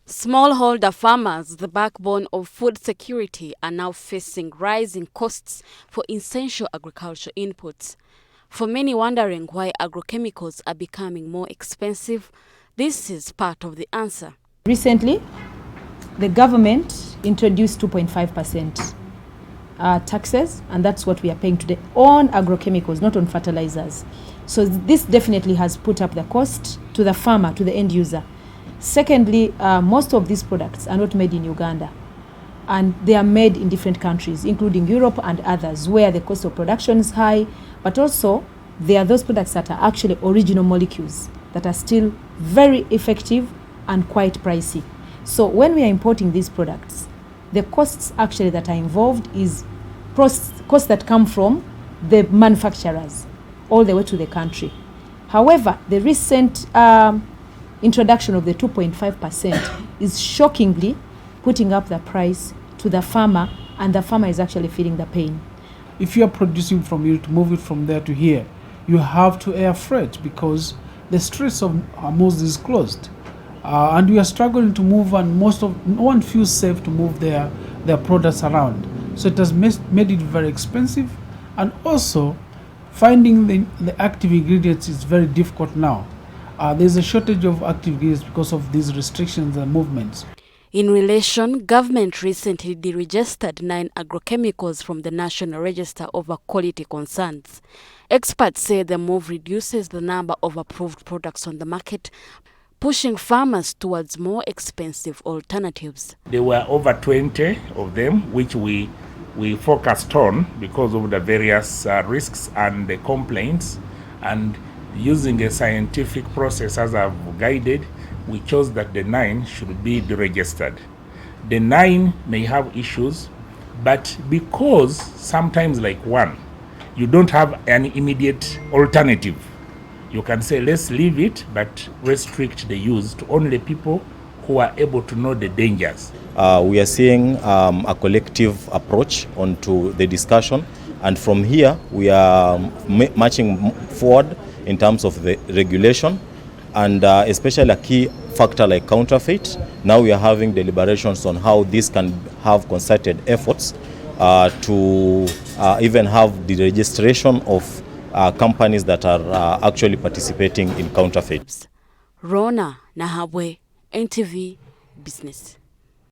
Smallholder farmers, the backbone of food security, are now facing rising costs for essential agricultural inputs. For many wondering why agrochemicals are becoming more expensive, this is part of the answer. Recently, the government introduced 2.5% taxes, and that's what we are paying today on agrochemicals, not on fertilizers. So this definitely has put up the cost to the farmer, to the end user. Secondly, most of these products are not made in Uganda, and they are made in different countries, including Europe and others, where the cost of production is high, but also there are those products that are actually original molecules that are still very effective and quite pricey. So when we are importing these products, the costs actually that are involved is costs that come from the manufacturers all the way to the country. However, the recent introduction of the 2.5% is shockingly putting up the price to the farmer, and the farmer is actually feeling the pain. If you are producing from here to move it from there to here, you have to air freight because the Straits of Hormuz is closed. And we are struggling to move, and no one feels safe to move their products around. So it has made it very expensive, and also finding the active ingredients is very difficult now. There's a shortage of active ingredients because of these restrictions and movements. In relation, government recently deregistered 9 agrochemicals from the National Register over quality concerns. Experts say the move reduces the number of approved products on the market, pushing farmers towards more expensive alternatives. There were over 20 of them, which we focused on because of the various risks and the complaints, and using a scientific process as I've guided, we chose that the 9 should be deregistered. The 9 may have issues, but because sometimes like one, you don't have an immediate alternative, you can say let's leave it, but restrict the use to only people who are able to know the dangers. We are seeing a collective approach onto the discussion, and from here we are marching forward in terms of the regulation, and especially a key factor like counterfeit. Now we are having deliberations on how this can have concerted efforts to even have the registration of companies that are actually participating in counterfeit. Rona Nahabwe, NTV Business.